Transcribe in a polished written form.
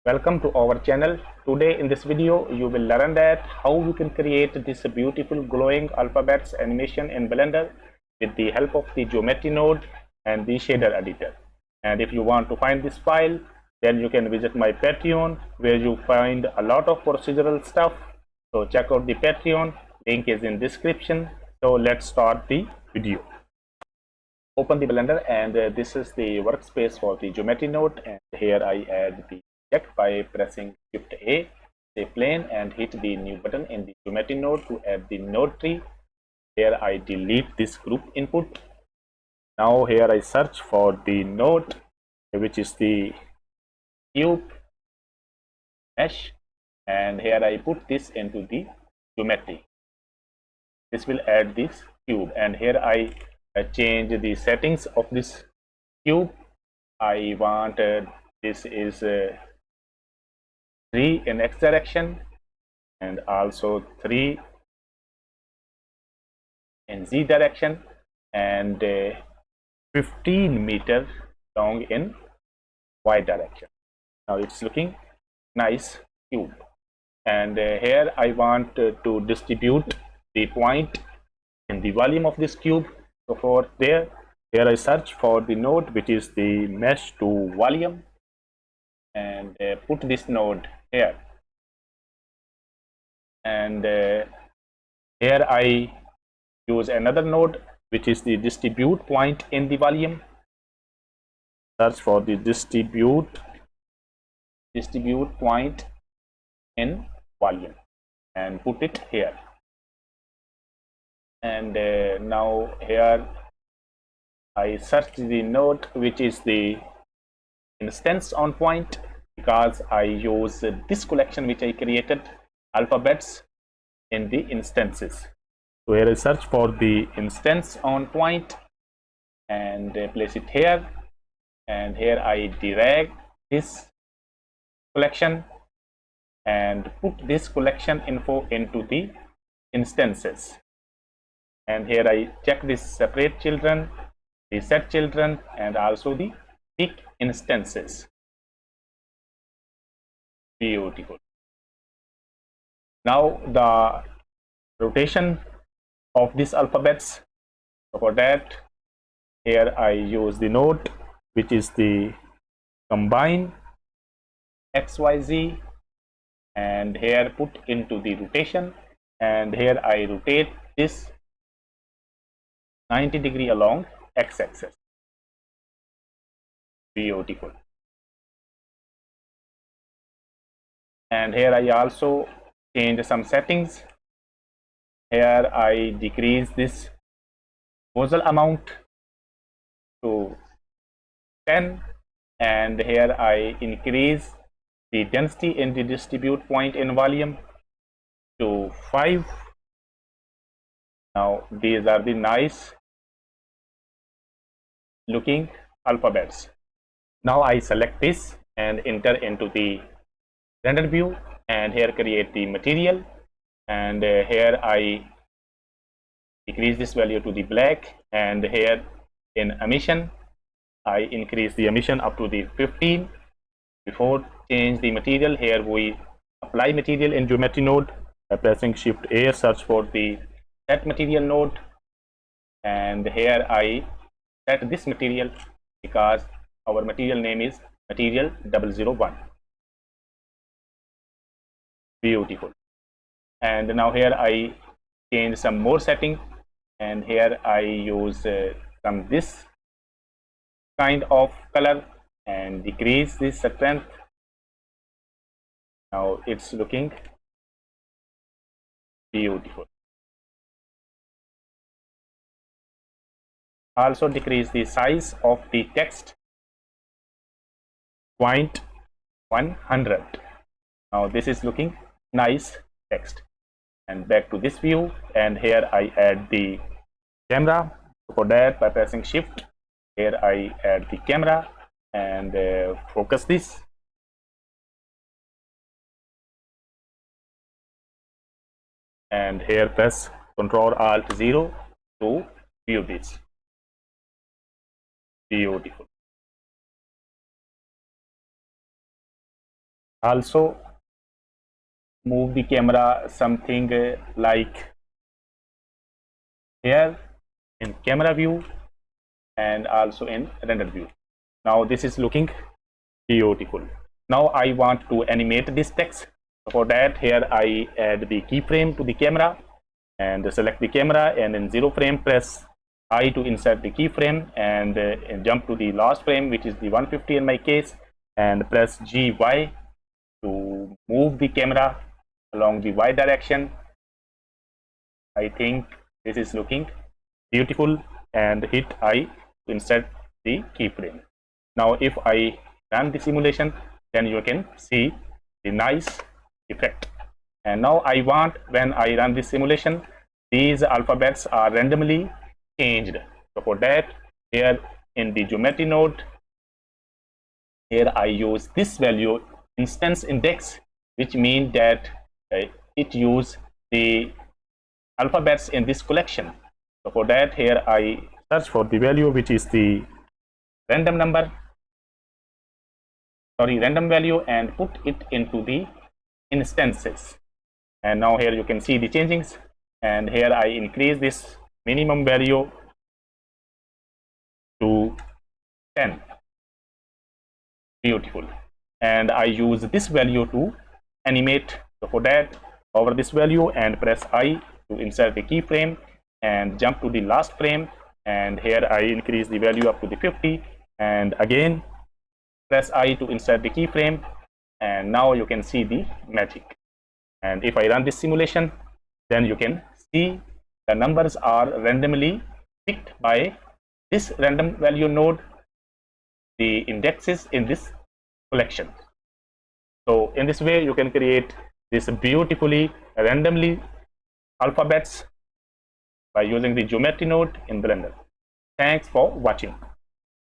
Welcome to our channel. Today in this video you will learn that how we can create this beautiful glowing alphabets animation in Blender with the help of the geometry node and the shader editor. And if you want to find this file, then you can visit my Patreon where you find a lot of procedural stuff. So check out the Patreon, link is in description. So let's start the video. Open the Blender and this is the workspace for the geometry node, and here I add the object by pressing Shift A, say plane, and hit the new button in the geometry node to add the node tree. Here I delete this group input. Now here I search for the node which is the cube mesh, and here I put this into the geometry. This will add this cube, and here I change the settings of this cube. I want this is 3 in x direction and also 3 in z direction and 15 meter long in y direction. Now it's looking nice cube, and here I want to distribute the point in the volume of this cube. So for here I search for the node which is the mesh to volume and put this node here, and here I use another node which is the distribute point in the volume. Search for the distribute point in volume and put it here. And now here I search the node which is the instance on point, because I use this collection which I created, alphabets in the instances. So here I search for the instance on point and place it here, and here I drag this collection and put this collection info into the instances. And here I check this separate children, the set children, and also the tick instances. Beautiful. Now the rotation of these alphabets. So for that, here I use the node which is the combine XYZ, and here put into the rotation, and here I rotate this 90 degree along x-axis. Beautiful. And here I also change some settings. Here I decrease this nozzle amount to 10, and here I increase the density in the distribute point in volume to 5. Now these are the nice looking alphabets. Now I select this and enter into the render view, and here create the material, and here I decrease this value to the black, and here in emission I increase the emission up to the 15. Before change the material, here we apply material in geometry node by pressing Shift A, search for the set material node, and here I set this material because our material name is material 001. Beautiful. And now here I change some more setting, and here I use some this kind of color and decrease this strength. Now it's looking beautiful. Also decrease the size of the text 0.100. Now this is looking nice text. And back to this view, and here I add the camera. For that, by pressing Shift, here I add the camera and focus this. And here press Ctrl-Alt-0 to view this. Beautiful. Also move the camera something like here in camera view and also in render view. Now this is looking beautiful. Now I want to animate this text. For that, here I add the keyframe to the camera and select the camera, and in 0 frame press I to insert the keyframe and jump to the last frame, which is the 150 in my case, and press GY to move the camera along the Y direction. I think this is looking beautiful, and hit I to insert the keyframe. Now if I run the simulation, then you can see the nice effect. And now I want, when I run this simulation, these alphabets are randomly changed. So for that, here in the geometry node, here I use this value instance index, which means that it use the alphabets in this collection. So for that, here I search for the value which is the random value, and put it into the instances. And now here you can see the changings, and here I increase this minimum value to 10. Beautiful. And I use this value to animate. So for that, hover this value and press I to insert the keyframe and jump to the last frame, and here I increase the value up to the 50, and again press I to insert the keyframe, and now you can see the magic. And if I run this simulation, then you can see the numbers are randomly picked by this random value node, the indexes in this collection. So in this way you can create this beautifully randomly alphabets by using the geometry node in Blender. Thanks for watching.